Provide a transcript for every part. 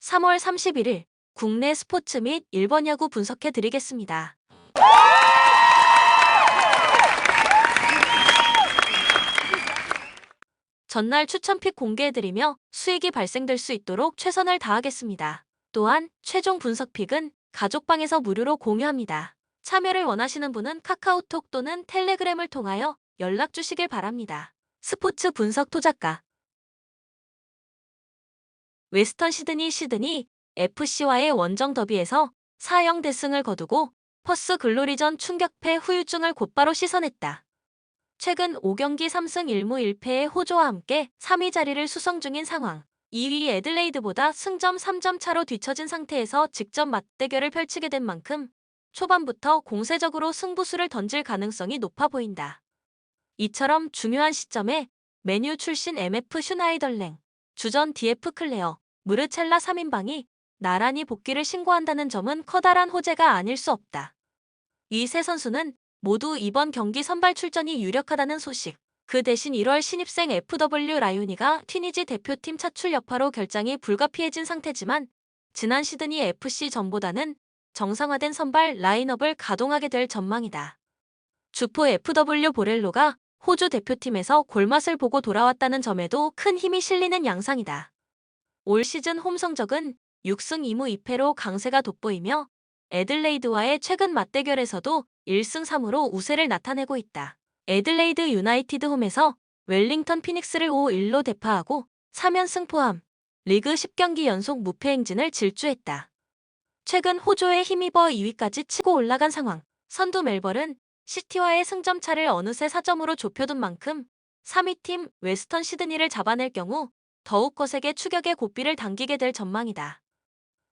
3월 31일 국내 스포츠 및 일본 야구 분석해 드리겠습니다. 전날 추천픽 공개해드리며 수익이 발생될 수 있도록 최선을 다하겠습니다. 또한 최종 분석픽은 가족방에서 무료로 공유합니다. 참여를 원하시는 분은 카카오톡 또는 텔레그램을 통하여 연락 주시길 바랍니다. 스포츠 분석 토작가 웨스턴 시드니 FC와의 원정 더비에서 4-0 대승을 거두고 퍼스 글로리전 충격패 후유증을 곧바로 씻어냈다. 최근 5경기 3승 1무 1패의 호조와 함께 3위 자리를 수성 중인 상황. 2위 애들레이드보다 승점 3점 차로 뒤처진 상태에서 직접 맞대결을 펼치게 된 만큼 초반부터 공세적으로 승부수를 던질 가능성이 높아 보인다. 이처럼 중요한 시점에 메뉴 출신 MF 슈나이덜랭, 주전 DF 클레어, 무르첼라 3인방이 나란히 복귀를 신고한다는 점은 커다란 호재가 아닐 수 없다. 이 세 선수는 모두 이번 경기 선발 출전이 유력하다는 소식. 그 대신 1월 신입생 FW 라유니가 튀니지 대표팀 차출 여파로 결장이 불가피해진 상태지만 지난 시드니 FC 전보다는 정상화된 선발 라인업을 가동하게 될 전망이다. 주포 FW 보렐로가 호주 대표팀에서 골맛을 보고 돌아왔다는 점에도 큰 힘이 실리는 양상이다. 올 시즌 홈 성적은 6승 2무 2패로 강세가 돋보이며 애들레이드와의 최근 맞대결에서도 1승 3무로 우세를 나타내고 있다. 애들레이드 유나이티드 홈에서 웰링턴 피닉스를 5-1로 대파하고 3연승 포함 리그 10경기 연속 무패 행진을 질주했다. 최근 호조에 힘입어 2위까지 치고 올라간 상황. 선두 멜버른 시티와의 승점 차를 어느새 4점으로 좁혀둔 만큼 3위팀 웨스턴 시드니를 잡아낼 경우 더욱 거세게 추격의 고비를 당기게 될 전망이다.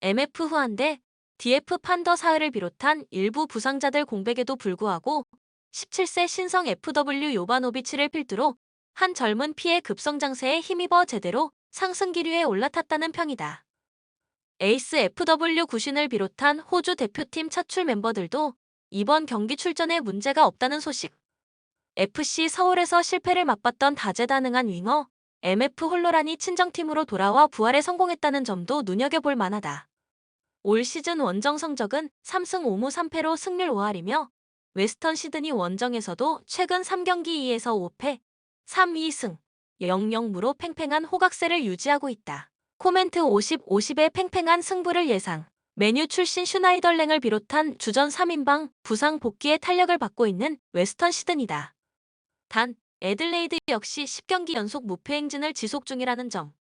MF 후한대 DF 판더 사흘을 비롯한 일부 부상자들 공백에도 불구하고 17세 신성 FW 요바노비치를 필두로 한 젊은 피의 급성장세에 힘입어 제대로 상승 기류에 올라탔다는 평이다. 에이스 FW 구신을 비롯한 호주 대표팀 차출 멤버들도 이번 경기 출전에 문제가 없다는 소식. FC 서울에서 실패를 맛봤던 다재다능한 윙어 MF 홀로란이 친정팀으로 돌아와 부활에 성공했다는 점도 눈여겨볼 만하다. 올 시즌 원정 성적은 3승 5무 3패로 승률 5할이며 웨스턴 시드니 원정에서도 최근 3경기 2에서 5패, 3-2승, 0-0무로 팽팽한 호각세를 유지하고 있다. 코멘트 50-50의 팽팽한 승부를 예상. 메뉴 출신 슈나이덜랭을 비롯한 주전 3인방 부상 복귀에 탄력을 받고 있는 웨스턴 시드니다. 단, 애들레이드 역시 10경기 연속 무패 행진을 지속 중이라는 점,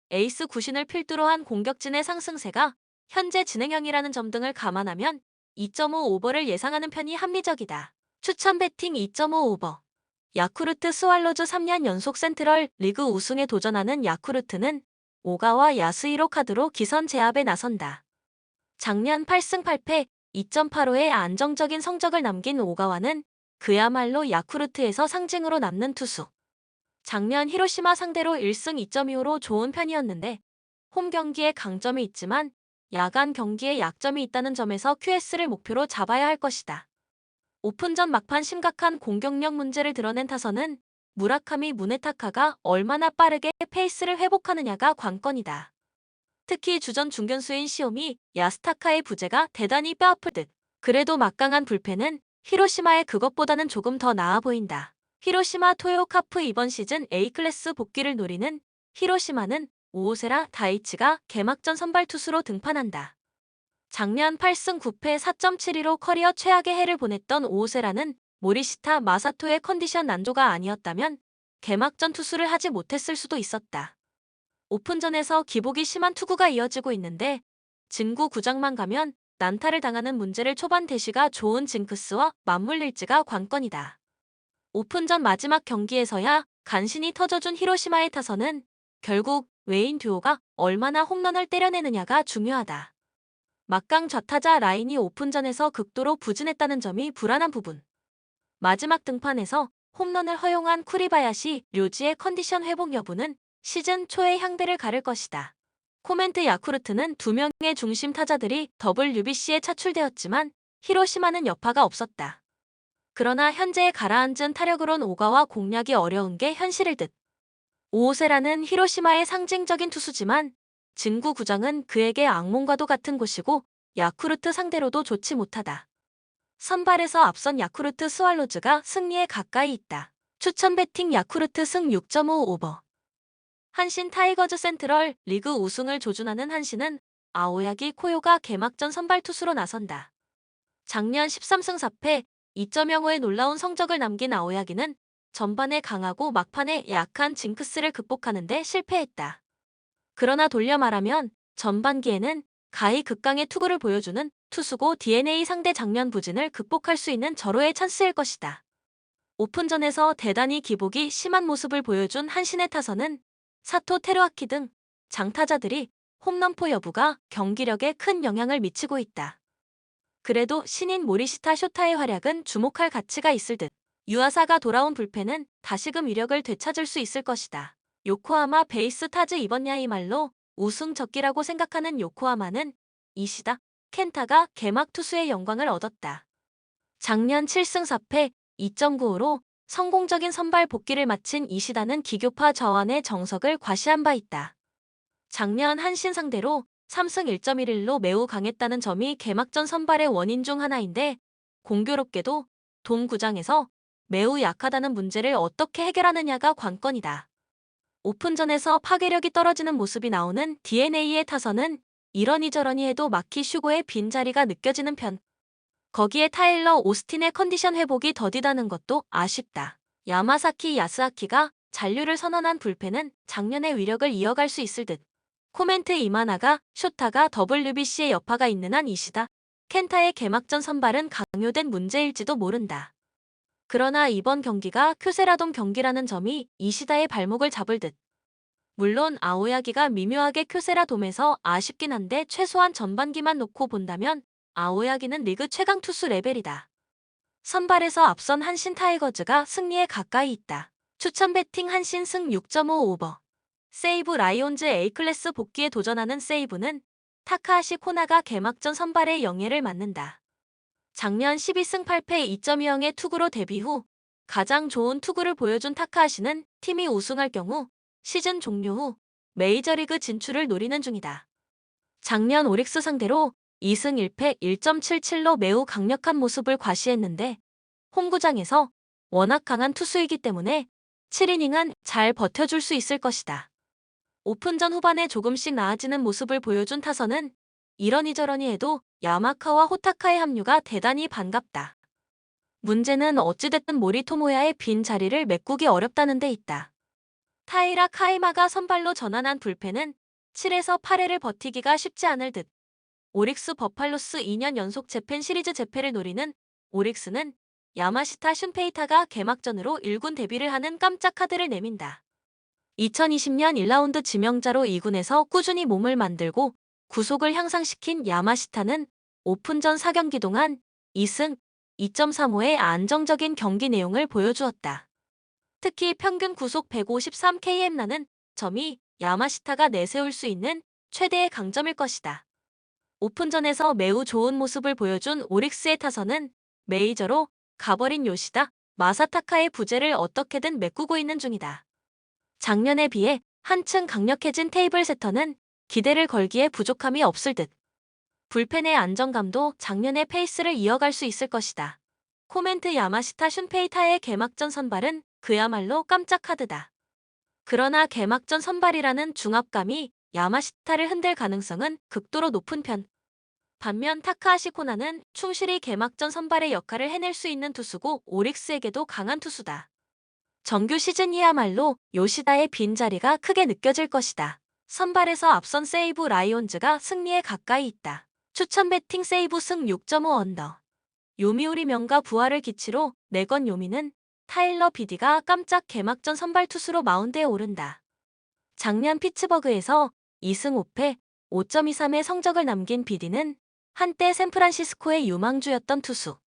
에이스 구신을 필두로 한 공격진의 상승세가 현재 진행형이라는 점 등을 감안하면 2.5 오버를 예상하는 편이 합리적이다. 추천 배팅 2.5 오버. 야쿠르트 스왈로즈 3년 연속 센트럴 리그 우승에 도전하는 야쿠르트는 오가와 야스히로 카드로 기선 제압에 나선다. 작년 8승 8패 2.85의 안정적인 성적을 남긴 오가와는 그야말로 야쿠르트에서 상징으로 남는 투수. 작년 히로시마 상대로 1승 2.25로 좋은 편이었는데 홈 경기에 강점이 있지만 야간 경기에 약점이 있다는 점에서 QS를 목표로 잡아야 할 것이다. 오픈전 막판 심각한 공격력 문제를 드러낸 타선은 무라카미 무네타카가 얼마나 빠르게 페이스를 회복하느냐가 관건이다. 특히 주전 중견수인 시오미 야스타카의 부재가 대단히 뼈아플 듯. 그래도 막강한 불펜은 히로시마의 그것보다는 조금 더 나아 보인다. 히로시마 토요카프 이번 시즌 A클래스 복귀를 노리는 히로시마는 오오세라 다이치가 개막전 선발 투수로 등판한다. 작년 8승 9패 4.72로 커리어 최악의 해를 보냈던 오오세라는 모리시타 마사토의 컨디션 난조가 아니었다면 개막전 투수를 하지 못했을 수도 있었다. 오픈전에서 기복이 심한 투구가 이어지고 있는데 진구 구장만 가면 난타를 당하는 문제를 초반 대시가 좋은 징크스와 맞물릴지가 관건이다. 오픈전 마지막 경기에서야 간신히 터져준 히로시마의 타선은 결국 외인 듀오가 얼마나 홈런을 때려내느냐가 중요하다. 막강 좌타자 라인이 오픈전에서 극도로 부진했다는 점이 불안한 부분. 마지막 등판에서 홈런을 허용한 쿠리바야시 료지의 컨디션 회복 여부는 시즌 초에 향배를 가를 것이다. 코멘트 야쿠르트는 2명의 중심 타자들이 WBC에 차출되었지만 히로시마는 여파가 없었다. 그러나 현재의 가라앉은 타력으론 오가와 공략이 어려운 게 현실일 듯. 오오세라는 히로시마의 상징적인 투수지만 진구 구장은 그에게 악몽과도 같은 곳이고 야쿠르트 상대로도 좋지 못하다. 선발에서 앞선 야쿠르트 스왈로즈가 승리에 가까이 있다. 추천 배팅 야쿠르트 승 6.5 오버. 한신 타이거즈 센트럴 리그 우승을 조준하는 한신은 아오야기 코요가 개막전 선발 투수로 나선다. 작년 13승 4패 2.05의 놀라운 성적을 남긴 아오야기는 전반에 강하고 막판에 약한 징크스를 극복하는 데 실패했다. 그러나 돌려 말하면 전반기에는 가히 극강의 투구를 보여주는 투수고 DNA 상대 작년 부진을 극복할 수 있는 절호의 찬스일 것이다. 오픈전에서 대단히 기복이 심한 모습을 보여준 한신의 타선은 사토 테루아키 등 장타자들이 홈런포 여부가 경기력에 큰 영향을 미치고 있다. 그래도 신인 모리시타 쇼타의 활약은 주목할 가치가 있을 듯. 유아사가 돌아온 불펜은 다시금 위력을 되찾을 수 있을 것이다. 요코하마 베이스 타즈 이번 야이말로 우승 적기라고 생각하는 요코하마는 이시다, 켄타가 개막 투수의 영광을 얻었다. 작년 7승 4패 2.95로 성공적인 선발 복귀를 마친 이시다는 기교파 저완의 정석을 과시한 바 있다. 작년 한신 상대로 3승 1.11로 매우 강했다는 점이 개막전 선발의 원인 중 하나인데 공교롭게도 동구장에서 매우 약하다는 문제를 어떻게 해결하느냐가 관건이다. 오픈전에서 파괴력이 떨어지는 모습이 나오는 DNA의 타선은 이러니저러니 해도 마키 슈고의 빈자리가 느껴지는 편. 거기에 타일러 오스틴의 컨디션 회복이 더디다는 것도 아쉽다. 야마사키 야스아키가 잔류를 선언한 불펜은 작년의 위력을 이어갈 수 있을 듯. 코멘트 이마나가 쇼타가 WBC의 여파가 있는 한 이시다, 켄타의 개막전 선발은 강요된 문제일지도 모른다. 그러나 이번 경기가 큐세라돔 경기라는 점이 이시다의 발목을 잡을 듯. 물론 아오야기가 미묘하게 큐세라돔에서 아쉽긴 한데 최소한 전반기만 놓고 본다면 아오야기는 리그 최강 투수 레벨이다. 선발에서 앞선 한신 타이거즈가 승리에 가까이 있다. 추천 배팅 한신 승 6.5 오버. 세이브 라이온즈 A클래스 복귀에 도전하는 세이브는 타카하시 코나가 개막전 선발의 영예를 맡는다. 작년 12승 8패 2.20의 투구로 데뷔 후 가장 좋은 투구를 보여준 타카하시는 팀이 우승할 경우 시즌 종료 후 메이저리그 진출을 노리는 중이다. 작년 오릭스 상대로 2승 1패 1.77로 매우 강력한 모습을 과시했는데 홈구장에서 워낙 강한 투수이기 때문에 7이닝은 잘 버텨줄 수 있을 것이다. 오픈전 후반에 조금씩 나아지는 모습을 보여준 타선은 이러니저러니 해도 야마카와 호타카의 합류가 대단히 반갑다. 문제는 어찌됐든 모리토모야의 빈 자리를 메꾸기 어렵다는 데 있다. 타이라 카이마가 선발로 전환한 불펜은 7에서 8회를 버티기가 쉽지 않을 듯. 오릭스 버팔로스 2년 연속 재팬 시리즈 재패를 노리는 오릭스는 야마시타 슌페이타가 개막전으로 1군 데뷔를 하는 깜짝 카드를 내민다. 2020년 1라운드 지명자로 2군에서 꾸준히 몸을 만들고 구속을 향상시킨 야마시타는 오픈전 4경기 동안 2승 2.35의 안정적인 경기 내용을 보여주었다. 특히 평균 구속 153km 나는 점이 야마시타가 내세울 수 있는 최대의 강점일 것이다. 오픈전에서 매우 좋은 모습을 보여준 오릭스의 타선은 메이저로 가버린 요시다, 마사타카의 부재를 어떻게든 메꾸고 있는 중이다. 작년에 비해 한층 강력해진 테이블 세터는 기대를 걸기에 부족함이 없을 듯. 불펜의 안정감도 작년의 페이스를 이어갈 수 있을 것이다. 코멘트 야마시타 슌페이타의 개막전 선발은 그야말로 깜짝 카드다. 그러나 개막전 선발이라는 중압감이 야마시타를 흔들 가능성은 극도로 높은 편. 반면 타카하시 코나는 충실히 개막전 선발의 역할을 해낼 수 있는 투수고 오릭스에게도 강한 투수다. 정규 시즌이야말로 요시다의 빈자리가 크게 느껴질 것이다. 선발에서 앞선 세이브 라이온즈가 승리에 가까이 있다. 추천 배팅 세이브 승 6.5 언더. 요미우리 명가 부활을 기치로 내건 요미는 타일러 비디가 깜짝 개막전 선발 투수로 마운드에 오른다. 작년 피츠버그에서 2승 5패 5.23의 성적을 남긴 비디는 한때 샌프란시스코의 유망주였던 투수.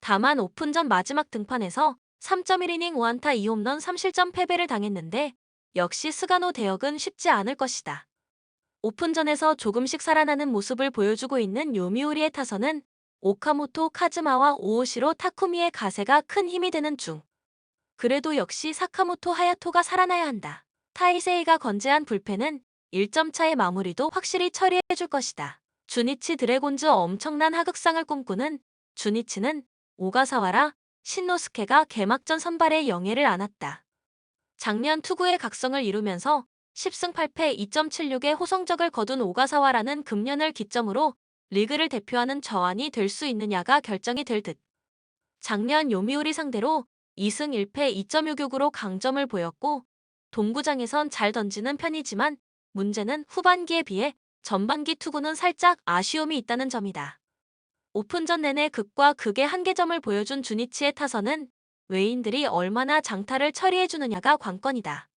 다만 오픈전 마지막 등판에서 3.1이닝 5안타 2홈런 3실점 패배를 당했는데 역시 스가노 대역은 쉽지 않을 것이다. 오픈전에서 조금씩 살아나는 모습을 보여주고 있는 요미우리의 타선은 오카모토 카즈마와 오오시로 타쿠미의 가세가 큰 힘이 되는 중. 그래도 역시 사카모토 하야토가 살아나야 한다. 타이세이가 건재한 불펜은 1점 차의 마무리도 확실히 처리해줄 것이다. 주니치 드래곤즈 엄청난 하극상을 꿈꾸는 주니치는 오가사와라 신노스케가 개막전 선발에 영예를 안았다. 작년 투구의 각성을 이루면서 10승 8패 2.76의 호성적을 거둔 오가사와라는 금년을 기점으로 리그를 대표하는 저완이 될 수 있느냐가 결정이 될 듯. 작년 요미우리 상대로 2승 1패 2.66으로 강점을 보였고 동구장에선 잘 던지는 편이지만 문제는 후반기에 비해 전반기 투구는 살짝 아쉬움이 있다는 점이다. 오픈전 내내 극과 극의 한계점을 보여준 주니치의 타선은 외인들이 얼마나 장타를 처리해주느냐가 관건이다.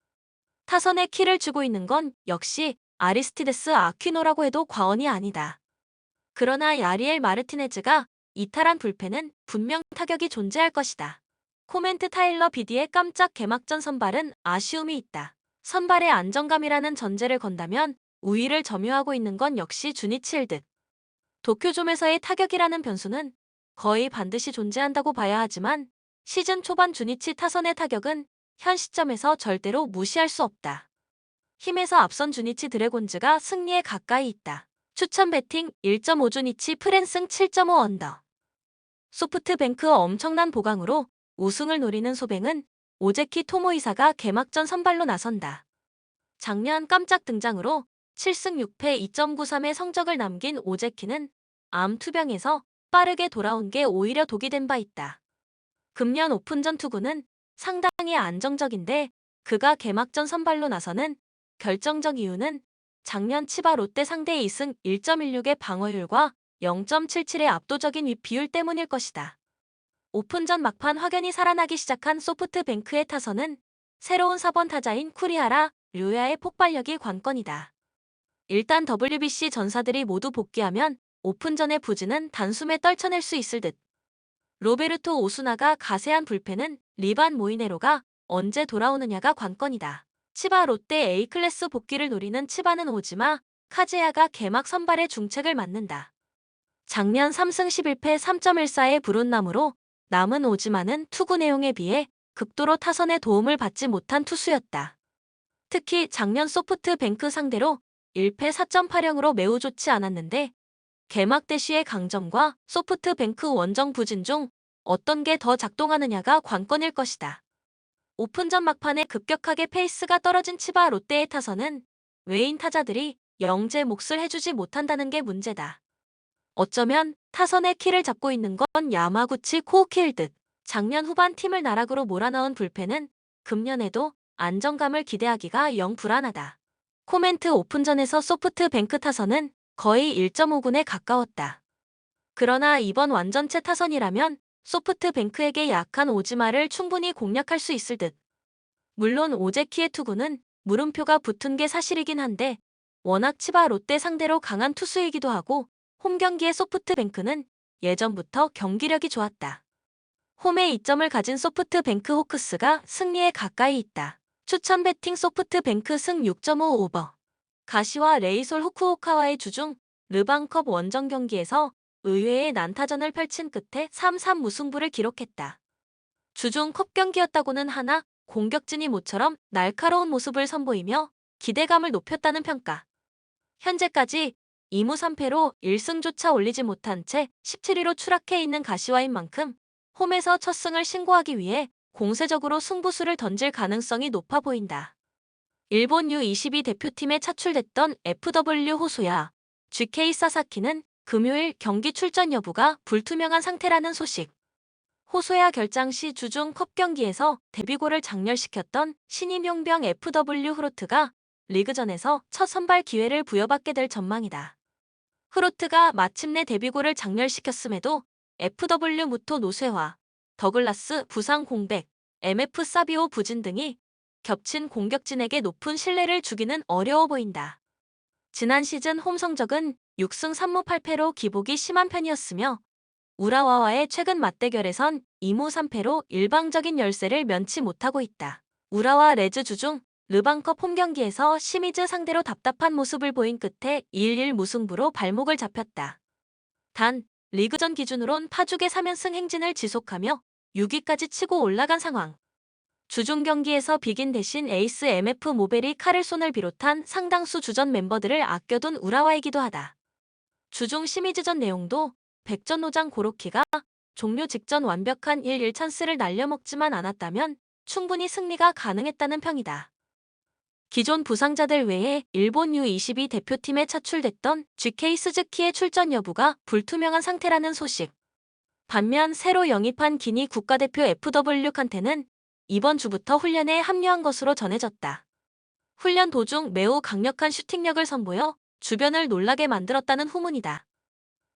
타선에 키를 주고 있는 건 역시 아리스티데스 아퀴노라고 해도 과언이 아니다. 그러나 야리엘 마르티네즈가 이탈한 불펜은 분명 타격이 존재할 것이다. 코멘트 타일러 비디의 깜짝 개막전 선발은 아쉬움이 있다. 선발의 안정감이라는 전제를 건다면 우위를 점유하고 있는 건 역시 주니치일 듯. 도쿄돔에서의 타격이라는 변수는 거의 반드시 존재한다고 봐야 하지만 시즌 초반 주니치 타선의 타격은 현 시점에서 절대로 무시할 수 없다. 힘에서 앞선 주니치 드래곤즈가 승리에 가까이 있다. 추천 배팅 1.5 주니치 프랜승 7.5 언더. 소프트뱅크 엄청난 보강으로 우승을 노리는 소뱅은 오제키 토모이사가 개막전 선발로 나선다. 작년 깜짝 등장으로 7승 6패 2.93의 성적을 남긴 오제키는 암 투병에서 빠르게 돌아온 게 오히려 독이 된 바 있다. 금년 오픈전 투구는 상당히 안정적인데 그가 개막전 선발로 나서는 결정적 이유는 작년 치바 롯데 상대 2승 1.16의 방어율과 0.77의 압도적인 윗 비율 때문일 것이다. 오픈전 막판 확연히 살아나기 시작한 소프트뱅크의 타선은 새로운 4번 타자인 쿠리하라, 류야의 폭발력이 관건이다. 일단 WBC 전사들이 모두 복귀하면 오픈전의 부진은 단숨에 떨쳐낼 수 있을 듯. 로베르토 오수나가 가세한 불펜은 리반 모이네로가 언제 돌아오느냐가 관건이다. 치바 롯데 A클래스 복귀를 노리는 치바는 오지마, 카즈야가 개막 선발의 중책을 맡는다. 작년 3승 11패 3.14의 불운남으로 남은 오지마는 투구 내용에 비해 극도로 타선에 도움을 받지 못한 투수였다. 특히 작년 소프트뱅크 상대로 1패 4.80으로 매우 좋지 않았는데 개막 대시의 강점과 소프트뱅크 원정 부진 중 어떤 게 더 작동하느냐가 관건일 것이다. 오픈전 막판에 급격하게 페이스가 떨어진 치바 롯데의 타선은 외인 타자들이 영재 몫을 해주지 못한다는 게 문제다. 어쩌면 타선의 키를 잡고 있는 건 야마구치 코우키일 듯. 작년 후반 팀을 나락으로 몰아넣은 불펜은 금년에도 안정감을 기대하기가 영 불안하다. 코멘트 오픈전에서 소프트뱅크 타선은 거의 1.5군에 가까웠다. 그러나 이번 완전체 타선이라면 소프트뱅크에게 약한 오지마를 충분히 공략할 수 있을 듯. 물론 오제키의 투구는 물음표가 붙은 게 사실이긴 한데 워낙 치바 롯데 상대로 강한 투수이기도 하고 홈 경기의 소프트뱅크는 예전부터 경기력이 좋았다. 홈에 이점을 가진 소프트뱅크 호크스가 승리에 가까이 있다. 추천 배팅 소프트뱅크 승 6.5 오버. 가시와 레이솔 후쿠오카와의 주중 르방컵 원정 경기에서 의외의 난타전을 펼친 끝에 3-3 무승부를 기록했다. 주중 컵 경기였다고는 하나 공격진이 모처럼 날카로운 모습을 선보이며 기대감을 높였다는 평가. 현재까지 2무 3패로 1승조차 올리지 못한 채 17위로 추락해 있는 가시와인 만큼 홈에서 첫 승을 신고하기 위해 공세적으로 승부수를 던질 가능성이 높아 보인다. 일본 U22 대표팀에 차출됐던 FW 호소야, GK 사사키는 금요일 경기 출전 여부가 불투명한 상태라는 소식. 호소야 결장 시 주중 컵 경기에서 데뷔골을 장렬시켰던 신임 용병 FW 흐로트가 리그전에서 첫 선발 기회를 부여받게 될 전망이다. 흐로트가 마침내 데뷔골을 장렬시켰음에도 FW 무토 노쇠화, 더글라스 부상 공백, MF 사비오 부진 등이 겹친 공격진에게 높은 신뢰를 주기는 어려워 보인다. 지난 시즌 홈 성적은 6승 3무 8패로 기복이 심한 편이었으며 우라와와의 최근 맞대결에선 2무 3패로 일방적인 열세를 면치 못하고 있다. 우라와 레즈 주중 르방컵 홈경기에서 시미즈 상대로 답답한 모습을 보인 끝에 2-1 무승부로 발목을 잡혔다. 단 리그전 기준으론 파죽의 3연승 행진을 지속하며 6위까지 치고 올라간 상황. 주중 경기에서 비긴 대신 에이스 MF 모베리 카를손을 비롯한 상당수 주전 멤버들을 아껴둔 우라와이기도 하다. 주중 시미즈전 내용도 백전노장 고로키가 종료 직전 완벽한 1-1 찬스를 날려먹지만 않았다면 충분히 승리가 가능했다는 평이다. 기존 부상자들 외에 일본 U22 대표팀에 차출됐던 GK 스즈키의 출전 여부가 불투명한 상태라는 소식. 반면 새로 영입한 기니 국가대표 FW 칸테는 이번 주부터 훈련에 합류한 것으로 전해졌다. 훈련 도중 매우 강력한 슈팅력을 선보여 주변을 놀라게 만들었다는 후문이다.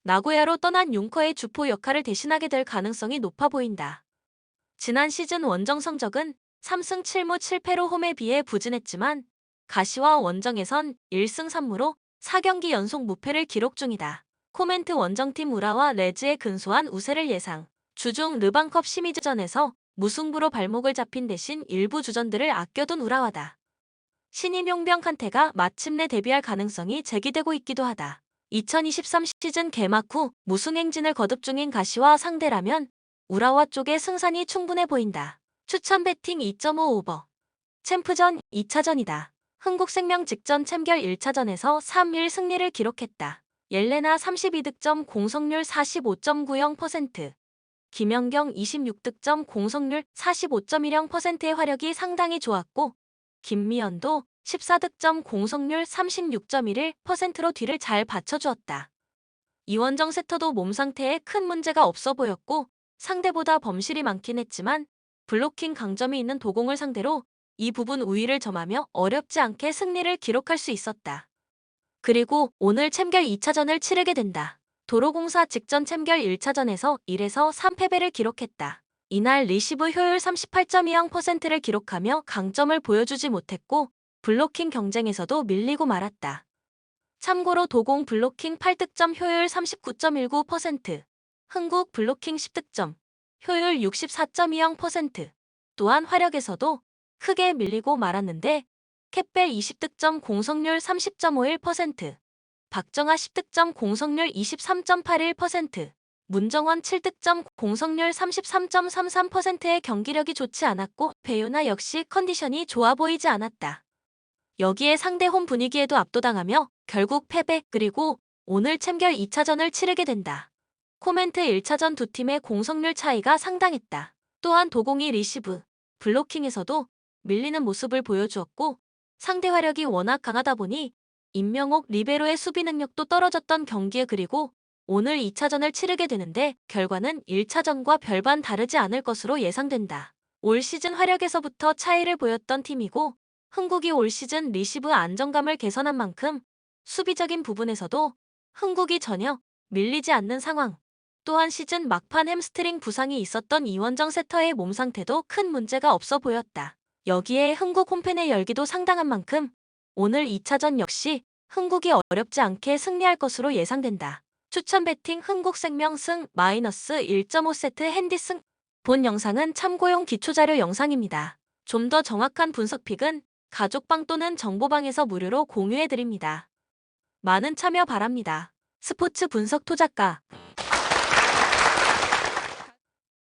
나고야로 떠난 융커의 주포 역할을 대신하게 될 가능성이 높아 보인다. 지난 시즌 원정 성적은 3승 7무 7패로 홈에 비해 부진했지만 가시와 원정에선 1승 3무로 4경기 연속 무패를 기록 중이다. 코멘트 원정팀 우라와 레즈의 근소한 우세를 예상. 주중 르방컵 시미즈전에서 무승부로 발목을 잡힌 대신 일부 주전들을 아껴둔 우라와다. 신임 용병 칸테가 마침내 데뷔할 가능성이 제기되고 있기도 하다. 2023 시즌 개막 후 무승 행진을 거듭 중인 가시와 상대라면 우라와 쪽의 승산이 충분해 보인다. 추천 배팅 2.5 오버. 챔프전 2차전이다. 흥국생명 직전 챔결 1차전에서 3-1 승리를 기록했다. 옐레나 32득점 공성률 45.90%, 김연경 26득점 공성률 45.10%의 화력이 상당히 좋았고 김미연도 14득점 공성률 36.11%로 뒤를 잘 받쳐주었다. 이원정 세터도 몸 상태에 큰 문제가 없어 보였고 상대보다 범실이 많긴 했지만 블로킹 강점이 있는 도공을 상대로 이 부분 우위를 점하며 어렵지 않게 승리를 기록할 수 있었다. 그리고 오늘 챔결 2차전을 치르게 된다. 도로공사 직전 챔결 1차전에서 1에서 3패배를 기록했다. 이날 리시브 효율 38.20%를 기록하며 강점을 보여주지 못했고 블로킹 경쟁에서도 밀리고 말았다. 참고로 도공 블로킹 8득점 효율 39.19%, 흥국 블로킹 10득점, 효율 64.20%, 또한 화력에서도 크게 밀리고 말았는데 캣벨 20득점 공성률 30.51%, 박정아 10득점 공성률 23.81%, 문정원 7득점 공성률 33.33%의 경기력이 좋지 않았고 배유나 역시 컨디션이 좋아 보이지 않았다. 여기에 상대 홈 분위기에도 압도당하며 결국 패배 그리고 오늘 챔결 2차전을 치르게 된다. 코멘트 1차전 두 팀의 공성률 차이가 상당했다. 또한 도공이 리시브, 블로킹에서도 밀리는 모습을 보여주었고 상대 화력이 워낙 강하다 보니 임명옥 리베로의 수비 능력도 떨어졌던 경기에 그리고 오늘 2차전을 치르게 되는데 결과는 1차전과 별반 다르지 않을 것으로 예상된다. 올 시즌 화력에서부터 차이를 보였던 팀이고 흥국이 올 시즌 리시브 안정감을 개선한 만큼 수비적인 부분에서도 흥국이 전혀 밀리지 않는 상황. 또한 시즌 막판 햄스트링 부상이 있었던 이원정 세터의 몸 상태도 큰 문제가 없어 보였다. 여기에 흥국 홈팬의 열기도 상당한 만큼 오늘 2차전 역시 흥국이 어렵지 않게 승리할 것으로 예상된다. 추천 배팅 흥국생명 승 -1.5세트 핸디승. 본 영상은 참고용 기초자료 영상입니다. 좀 더 정확한 분석픽은 가족방 또는 정보방에서 무료로 공유해드립니다. 많은 참여 바랍니다. 스포츠 분석 토작가